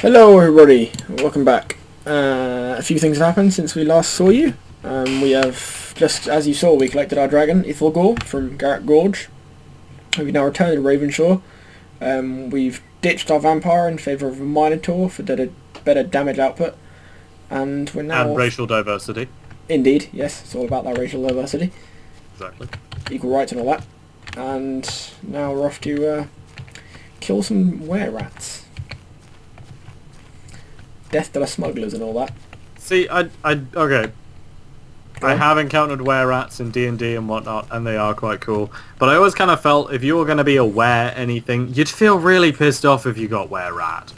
Hello everybody, welcome back. A few things have happened since we last saw you. We have, just as you saw, we collected our dragon, Ithilgor, from Garrett Gorge. We've now returned to Ravenshaw. We've ditched our vampire in favour of a minotaur for better damage output. And we're now... And racial diversity. Indeed, yes, it's all about that racial diversity. Exactly. Equal rights and all that. And now we're off to kill some were-rats. Death to the smugglers and all that. See, okay. I have encountered were-rats in D&D and whatnot, and they are quite cool. But I always kind of felt if you were going to be a were-anything, you'd feel really pissed off if you got were-rat.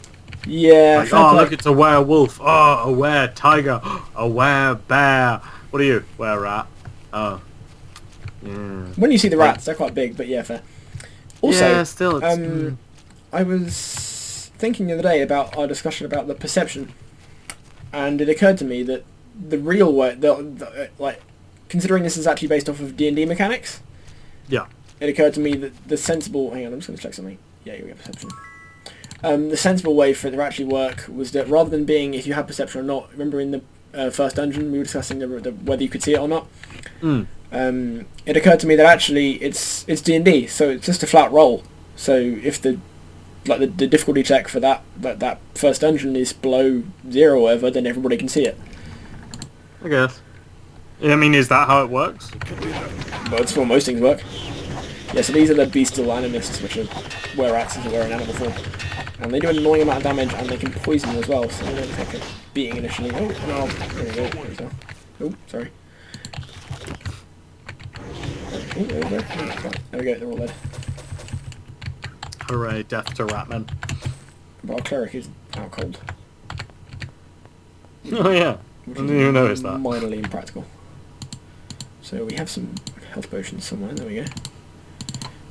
Yeah. Like, oh, look, it's a werewolf. Oh, a were-tiger. A were-bear. What are you? Were-rat. Oh. Yeah. When you see the rats, they're quite big, but yeah, fair. Also, yeah, still, it's... I was thinking the other day about our discussion about the perception, and it occurred to me that the real way, like, considering this is actually based off of D&D mechanics, yeah, it occurred to me that the sensible... Hang on, I'm just going to check something. Yeah, here we go, perception. The sensible way for it to actually work was that rather than being if you have perception or not, remember in the first dungeon we were discussing whether you could see it or not? It occurred to me that actually it's D&D, so it's just a flat roll. So if the difficulty check for that first dungeon is below 0 or whatever, then everybody can see it. I guess. I mean, is that how it works? Well, it's how most things work. Yeah, so these are the bestial animists, which are were-rats as it were in animal form. And they do an annoying amount of damage, and they can poison you as well, so they don't take a beating initially. Oh, no, there we go. There we go. Oh, sorry. Oh, there we go. There we go, they're all dead. Hooray, death to ratmen. But our cleric is out cold. Oh yeah, I didn't even notice that. Minorly impractical. So we have some health potions somewhere, there we go.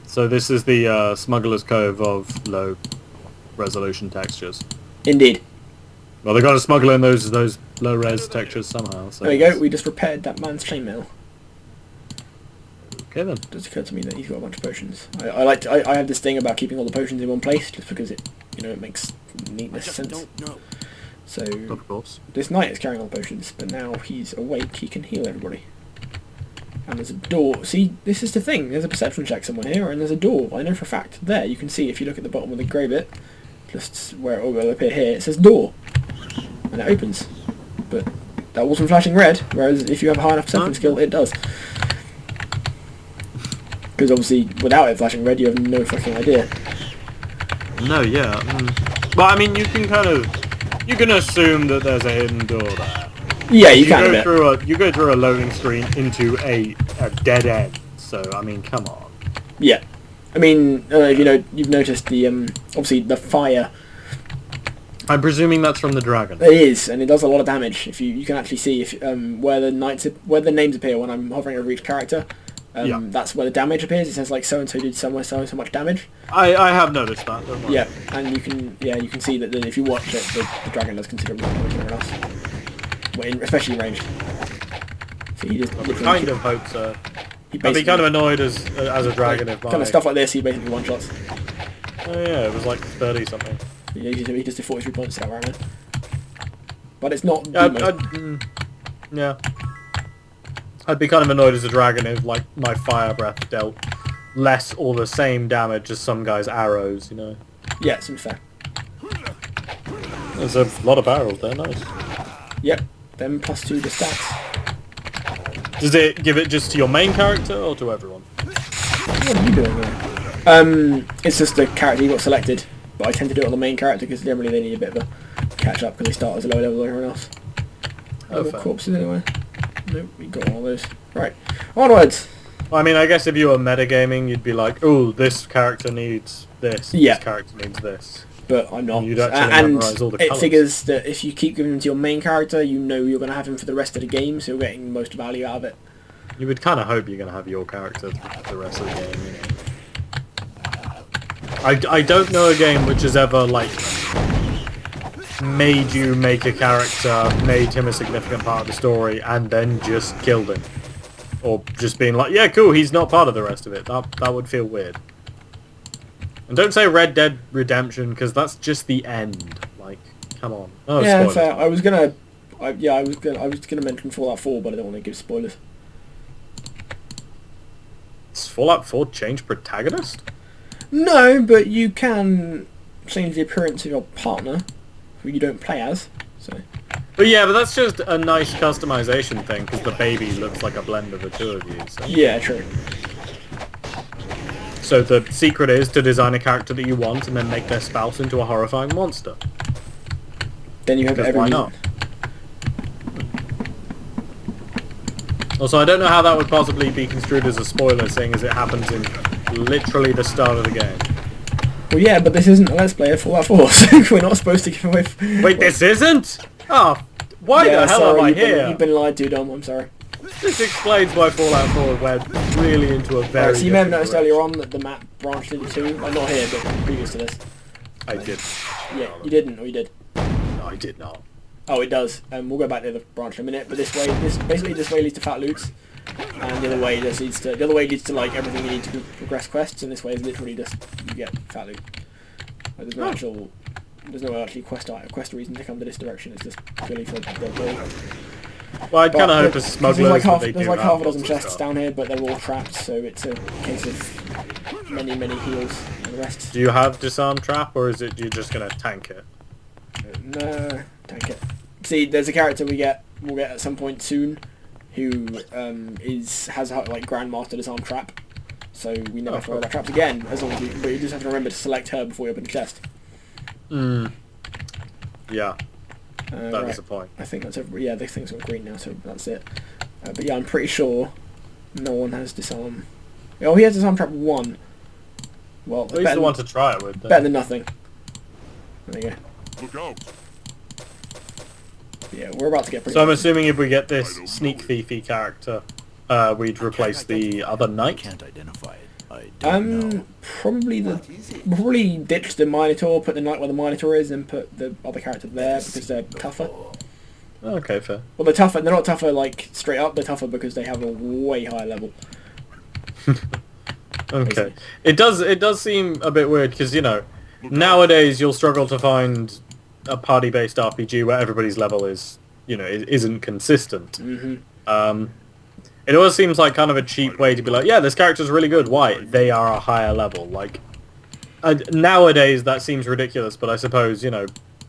So this is the Smugglers Cove of low resolution textures. Indeed. Well, they got to smuggle in those low res textures somehow. So there we go, we just repaired that man's chainmail. Okay then. It just occurred to me that he's got a bunch of potions. I have this thing about keeping all the potions in one place, just because it makes neatness sense. Don't know. So of course. This knight is carrying all the potions, but now he's awake, he can heal everybody. And there's a door. See, this is the thing. There's a perception check somewhere here, and there's a door. I know for a fact. There, you can see if you look at the bottom of the grey bit, just where it will appear here, it says door, and it opens. But that wasn't flashing red, whereas if you have a high enough perception skill, it does. Because obviously, without it flashing red, you have no fucking idea. No, yeah. But I mean, you can assume that there's a hidden door there. Yeah, you can. You go through a loading screen into a dead end. So I mean, come on. Yeah, I mean, you've noticed the obviously the fire. I'm presuming that's from the dragon. It is, and it does a lot of damage. If you can actually see if where the names appear when I'm hovering over each character. That's where the damage appears. It says like so and so did so much damage. I have noticed that. Don't worry. Yeah, and you can see that if you watch it, the dragon does considerably more damage than everyone else. Especially in range. So he just kind of hope so. I'd be kind of annoyed as a dragon if kind of stuff like this. He basically one shots. Oh yeah, it was like 30 something. He just did 43 points out around it. But it's not. Yeah. I'd be kind of annoyed as a dragon if, like, my fire breath dealt less or the same damage as some guy's arrows, you know? Yeah, it seems fair. There's a lot of barrels there, nice. Yep, then plus 2 to stats. Does it give it just to your main character or to everyone? What are you doing here? It's just the character you got selected, but I tend to do it on the main character because generally they need a bit of a catch up because they start as a lower level than everyone else. No more corpses anyway. Nope, we got all those. Right, onwards! Well, I mean, I guess if you were metagaming, you'd be like, oh, this character needs this, yeah. This character needs this. But I'm not. You'd actually memorize all the colours. Figures that if you keep giving them to your main character, you know you're going to have him for the rest of the game, so you're getting the most value out of it. You would kind of hope you're going to have your character for the rest of the game, you know. I don't know a game which has ever, like, made you make a character, made him a significant part of the story, and then just killed him. Or just being like, yeah, cool, he's not part of the rest of it. That would feel weird. And don't say Red Dead Redemption, because that's just the end. Like, Come on. Oh, yeah, spoilers. fair. I was gonna mention Fallout 4, but I don't want to give spoilers. Does Fallout 4 change protagonist? No, but you can change the appearance of your partner, who you don't play as. So. But yeah, but that's just a nice customization thing, because the baby looks like a blend of the two of you. So. Yeah, true. So the secret is to design a character that you want and then make their spouse into a horrifying monster. Then you have Because every why reason. not? Also, I don't know how that would possibly be construed as a spoiler, seeing as it happens in literally the start of the game. Well, yeah, but this isn't a Let's Play of Fallout 4, so we're not supposed to give away... Wait, this isn't? Oh, why the hell sorry, am I you've here? You've been lied to, Dom, I'm sorry. This explains why Fallout 4 went really into a very... Right, so you may have different noticed earlier on that the map branched into two. Well, not here, but previous to this. I did. Yeah, you didn't, or you did? No, I did not. Oh, it does. We'll go back to the other branch in a minute, but this way leads to Fat Loots, and the other way leads to like everything you need to progress quests, and this way is literally just you get Fat Loot. Like, there's no actually quest reason to come to this direction. It's just purely for the build. Well, I'd kind of hope as smugglers there's like half a dozen chests down here, but they're all trapped, so it's a case of many heals and the rest. Do you have disarm trap, or is it you're just gonna tank it? No, tank it. See, there's a character we'll get at some point soon, who has like Grandmaster disarm trap, so we never have to worry about traps again. As long as but you just have to remember to select her before you open the chest. Yeah. That right. was the point. I think that's yeah, this thing's got green now, so that's it. But yeah, I'm pretty sure no one has disarm. Oh, he has disarm trap 1. Well, He's the one to try it with. Better than nothing. There you go. Look out. Yeah, we're about to get pretty... So I'm assuming if we get this sneak thiefy character, we'd replace the other knight? Can't identify it. I don't know. Probably ditch the Minotaur, put the knight where the Minotaur is, and put the other character there because they're tougher. Okay, fair. Well, they're tougher. They're not tougher like straight up. They're tougher because they have a way higher level. Okay. It does seem a bit weird because, you know, nowadays you'll struggle to find a party-based RPG where everybody's level is, you know, isn't consistent. It always seems like kind of a cheap way to be like, yeah, this character's really good. Why? They are a higher level. Like, nowadays that seems ridiculous, but I suppose, you know,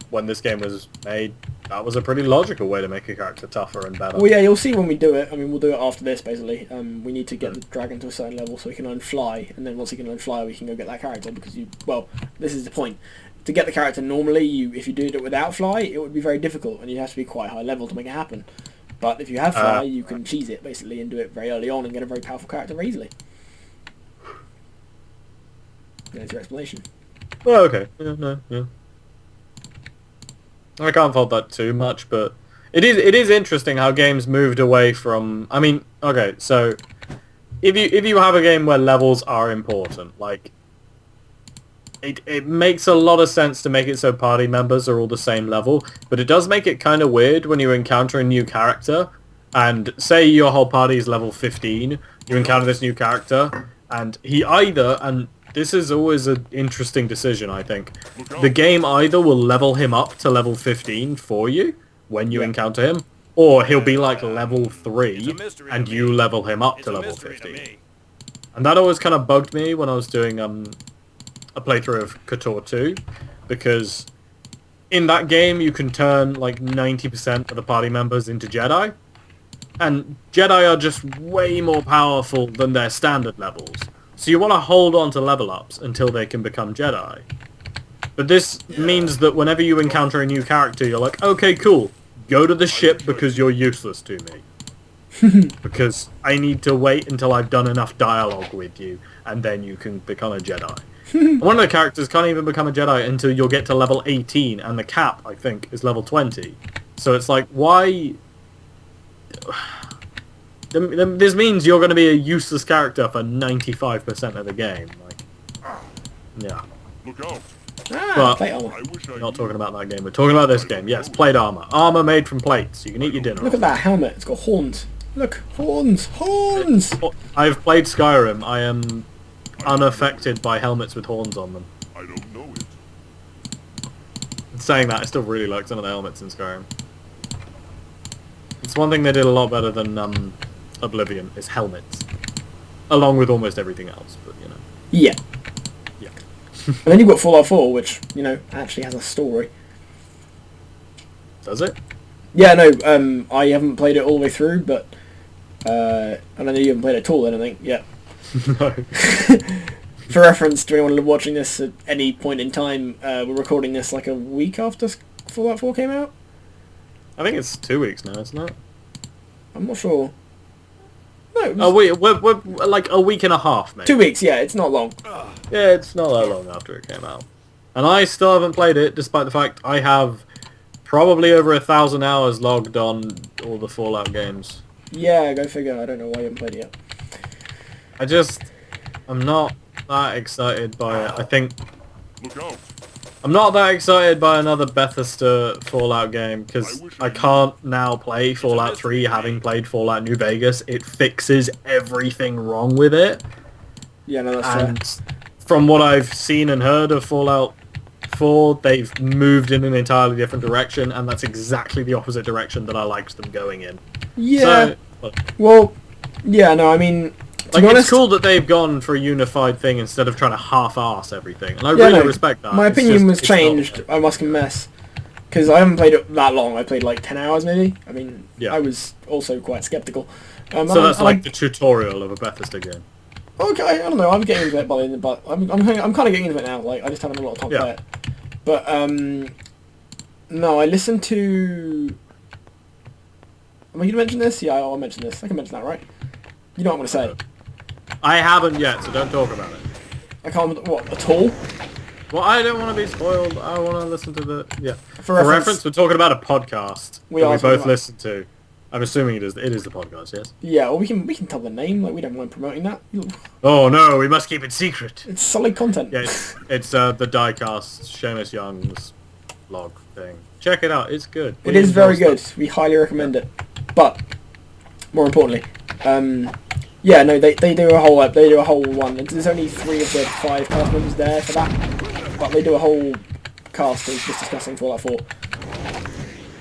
when this game was made, that was a pretty logical way to make a character tougher and better. Well, yeah, you'll see when we do it. I mean, we'll do it after this, basically. We need to get the dragon to a certain level so he can learn fly, and then once he can learn fly, we can go get that character, because well, this is the point. To get the character normally, if you did it without fly, it would be very difficult, and you'd have to be quite high level to make it happen. But if you have fly, you can cheese it, basically, and do it very early on and get a very powerful character very easily. There's your explanation. Oh, okay. Yeah. I can't fault that too much, but it is interesting how games moved away from... I mean, okay, so if you have a game where levels are important, like, it makes a lot of sense to make it so party members are all the same level, but it does make it kind of weird when you encounter a new character, and say your whole party is level 15, you encounter this new character, and he either, and this is always an interesting decision, I think, the game either will level him up to level 15 for you when you encounter him, or he'll be like level 3, and you level him up to level 15. And that always kind of bugged me when I was doing a playthrough of KOTOR 2, because in that game you can turn like 90% of the party members into Jedi, and Jedi are just way more powerful than their standard levels. So you want to hold on to level ups until they can become Jedi. But this means that whenever you encounter a new character, you're like, okay, cool, go to the ship because you're useless to me. Because I need to wait until I've done enough dialogue with you, and then you can become a Jedi. One of the characters can't even become a Jedi until you'll get to level 18, and the cap, I think, is level 20. So it's like, why... This means you're going to be a useless character for 95% of the game. Like, yeah. Look out. But Plate armor. we're not talking about that game. We're talking about this game. Yes, plate armor. Armor made from plates. You can eat your dinner. Look at that helmet. It's got horns. Look, horns, horns. I've played Skyrim. I am unaffected by helmets with horns on them. I don't know it. saying that, I still really like some of the helmets in Skyrim. It's one thing they did a lot better than Oblivion, is helmets. Along with almost everything else, but you know. Yeah. Yeah. And then you've got Fallout 4, which, you know, actually has a story. Does it? Yeah, no, I haven't played it all the way through, but... and I know you haven't played it at all, then, I think, yeah. No. For reference to anyone watching this at any point in time, we're recording this like a week after Fallout 4 came out? I think it's 2 weeks now, isn't it? I'm not sure. No, it was Oh, we're like a week and a half, maybe. 2 weeks, yeah, it's not long. Yeah, it's not that long after it came out. And I still haven't played it, despite the fact I have probably over 1,000 hours logged on all the Fallout games. Yeah, go figure, I don't know why you haven't played it yet. I'm not that excited by it. I think... Look out. I'm not that excited by another Bethesda Fallout game, because I can't now play Fallout 3 having played Fallout New Vegas. It fixes everything wrong with it. Yeah, no, that's And from what I've seen and heard of Fallout 4, they've moved in an entirely different direction, and that's exactly the opposite direction that I liked them going in. Yeah, So, well, yeah, no, I mean... To like, be honest, it's cool that they've gone for a unified thing instead of trying to half-arse everything, and I yeah, really no, respect that. my It's opinion was just- it's not- changed, I must confess. Because I haven't played it that long, I played like 10 hours maybe. I mean, Yeah. I was also quite sceptical. So that's like the tutorial of a Bethesda game. Okay, I don't know, I'm getting into it by the end, but I'm kind of getting into it now, like, I just haven't had a lot of time to Yeah. play it. But, no, I listened to... Am I going to mention this? Yeah, I'll mention this. I can mention that, right? You know what I'm going to say. I haven't yet, so don't talk about it. I can't... What, at all? Well, I don't want to be spoiled. I want to listen to the... Yeah. For For reference, we're talking about a podcast We that are we talking both about- listen to. I'm assuming it is the podcast, yes? Yeah, well, we can tell the name, like, we don't mind promoting that. Oh no, we must keep it secret. It's solid content. Yeah, it's the Diecast Seamus Young's vlog thing. Check it out, it's good. It is very good. We highly recommend it. But more importantly, yeah, no, they do a whole one. There's only 3 of the 5 cast members there for that, but they do a whole cast of just discussing Fallout 4.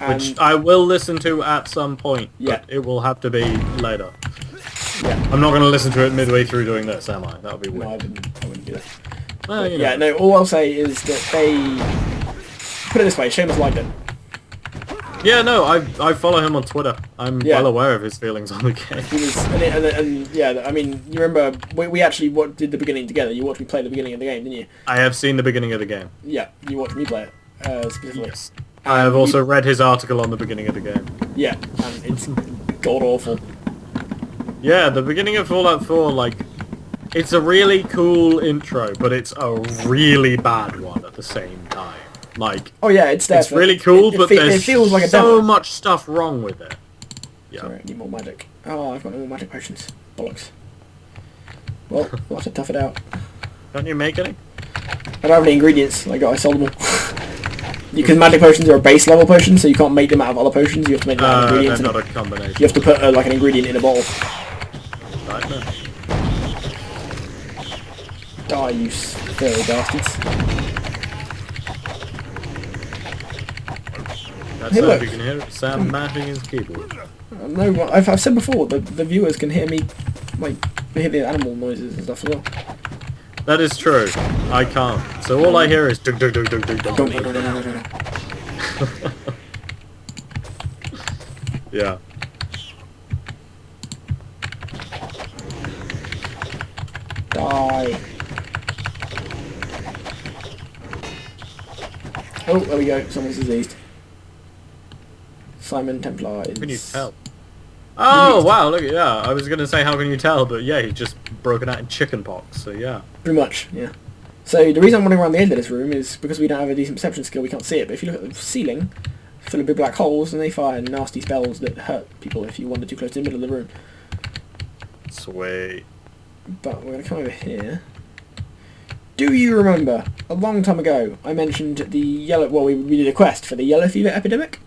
Which And I will listen to at some point, Yeah. but it will have to be later. yeah, I'm not going to listen to it midway through doing this, am I? That would be no, weird. I wouldn't do that. Well, you Yeah, know. no, all I'll say is that they put it this way. Seamus liked it. Yeah, no, I follow him on Twitter. I'm Yeah. well aware of his feelings on the game. He was, and yeah, I mean, you remember we actually did the beginning together. You watched me play the beginning of the game, didn't you? I have seen the beginning of the game. Yeah, you watched me play it specifically. Yes. I have also read his article on the beginning of the game. Yeah, and it's god awful. Yeah, the beginning of Fallout 4, like, it's a really cool intro, but it's a really bad one at the same time. Like, Oh yeah, it's there. it's really cool, but there's it feels like a so demo. much stuff wrong with it. Yeah. Sorry, I need more magic. Oh, I've got no more magic potions. Bollocks. Well, we'll have to tough it out. Don't you make any? I don't have any ingredients. I sold them all. Because magic potions are a base level potion, so you can't make them out of other potions. You have to make them out of They're ingredients. not And a combination. you have to put like an ingredient in a bottle. Right, no. Die, you fairy bastards. That's Hey, how look. you can hear it. Sam mashing his keyboard. No, I've said before, the viewers can hear me, like, they hear the animal noises and stuff as well. That is true. I can't. So all I hear is dug dug dug dug dug dug. Don't, dug, no, dug. no. Yeah. Die. Oh, there we go. Someone's diseased. Simon Templar is... How can you tell? Oh wow! Look at I was gonna say how can you tell, but yeah, he's just broken out in chicken pox. So yeah. Pretty much, yeah. So the reason I'm wandering around the end of this room is because we don't have a decent perception skill, we can't see it. But if you look at the ceiling, full of big black holes, and they fire nasty spells that hurt people if you wander too close to the middle of the room. Sweet. But we're going to come over here. Do you remember, a long time ago, I mentioned the yellow... Well, we did a quest for the yellow fever epidemic.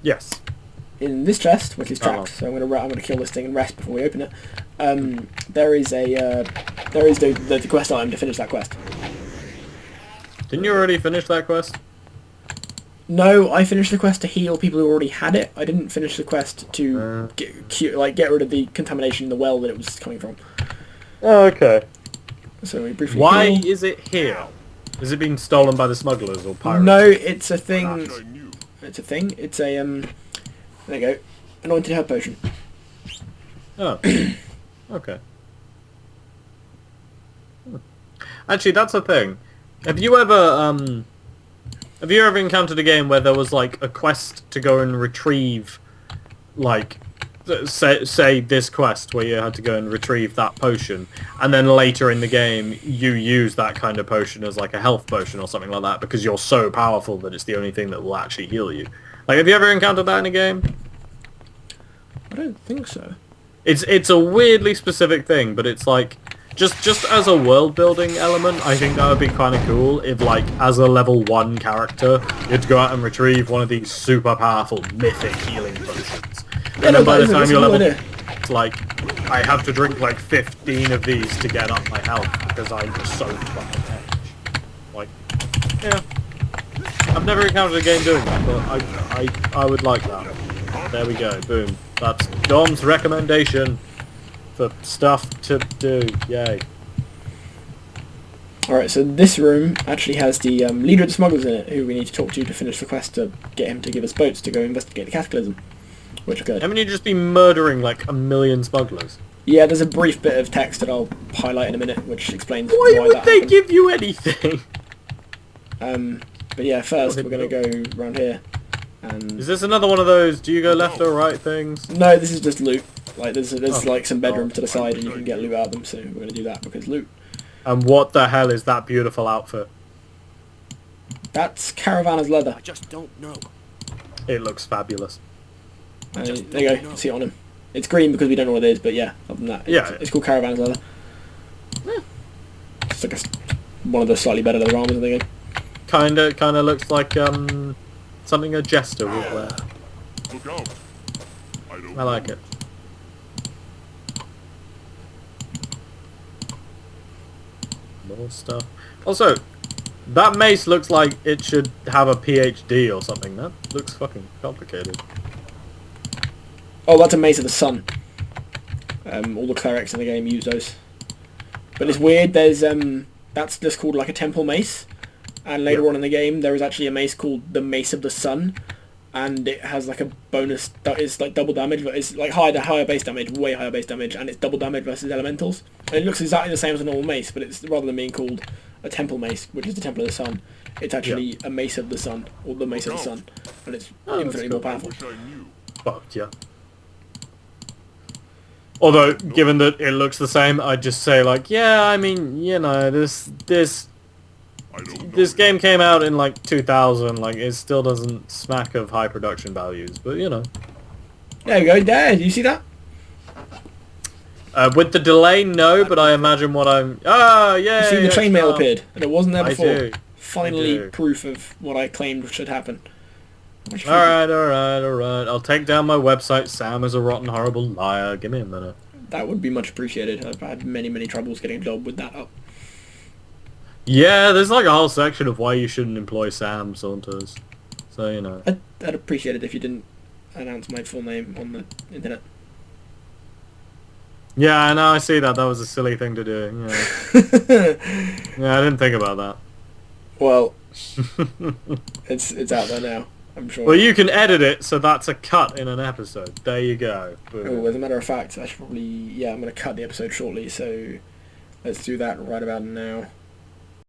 Yes. In this chest, which is Oh. trapped, so I'm gonna kill this thing and rest before we open it. There is the quest item to finish that quest. Didn't you already finish that quest? No, I finished the quest to heal people who already had it. I didn't finish the quest to get rid of the contamination in the well that it was coming from. Oh, okay. So we briefly. Why heal. is it here? Is it being stolen by the smugglers or pirates? No, it's a thing. It's a thing. It's a There you go. Anointed herb potion. Oh. Okay. Actually, that's a thing. Have you ever encountered a game where there was like a quest to go and retrieve, like, say this quest where you had to go and retrieve that potion, and then later in the game you use that kind of potion as like a health potion or something like that because you're so powerful that it's the only thing that will actually heal you? Like, have you ever encountered that in a game? I don't think so. It's a weirdly specific thing, but it's like just as a world building element, I think that would be kind of cool if, like, as a level 1 character, you had to go out and retrieve one of these super powerful mythic healing potions. Yeah, And then by the time you're level, idea. it's like, I have to drink like 15 of these to get up my health because I'm so fucking edge. Like, yeah. I've never encountered a game doing that, but I would like that. There we go, boom. That's Dom's recommendation for stuff to do. Yay. Alright, so this room actually has the leader of the smugglers in it, who we need to talk to finish the quest to get him to give us boats to go investigate the cataclysm. Which occurred. Haven't you just been murdering like a million smugglers? Yeah, there's a brief bit of text that I'll highlight in a minute, which explains Why would that they happened. give you anything? But yeah, first we're going to go around here. And Is this another one of those do you go left or right things? no, this is just loot. Like there's Oh, like some bedrooms God. to the side, and you can get loot out of them. So we're going to do that because loot. And what the hell is that beautiful outfit? That's Caravaner's leather. I just don't know. It looks fabulous. There you go. See it on him. It's green because we don't know what it is, but yeah. Other than that, it's called Caravaner's leather. It's like one of the slightly better leather armors in the game. Kinda looks like something a jester would wear. Look out. I like it. More stuff. Also, that mace looks like it should have a PhD or something. That looks fucking complicated. Oh, that's a Mace of the Sun. All the clerics in the game use those. But it's weird, there's that's just called like a temple mace. And later on in the game there is actually a mace called the Mace of the Sun. And it has like a bonus that is like double damage, but it's like higher base damage, way higher base damage, and it's double damage versus elementals. And it looks exactly the same as a normal mace, but it's rather than being called a temple mace, which is the Temple of the Sun, it's actually a Mace of the Sun, or the Mace of the Sun. And it's infinitely more powerful. Well, yeah. Although, given that it looks the same, I'd just say like, yeah, I mean, you know, this game came out in like 2000, like it still doesn't smack of high production values, but you know. There you go, there, you see that? With the delay, no, but I imagine what I'm... Oh, yeah! You see the chainmail appeared, and it wasn't there before. I do. Finally, I do. proof of what I claimed should happen. Alright. I'll take down my website. Sam is a rotten, horrible liar. Give me a minute. That would be much appreciated. I've had many troubles getting a job with that up. Yeah, there's like a whole section of why you shouldn't employ Sam Saunters. So, you know. I'd appreciate it if you didn't announce my full name on the internet. Yeah, I know, I see that. That was a silly thing to do. Yeah, yeah, I didn't think about that. Well, it's out there now, I'm sure. Well, you can edit it, so that's a cut in an episode. There you go. Boom. Oh, as a matter of fact, I should probably... Yeah, I'm going to cut the episode shortly, so let's do that right about now.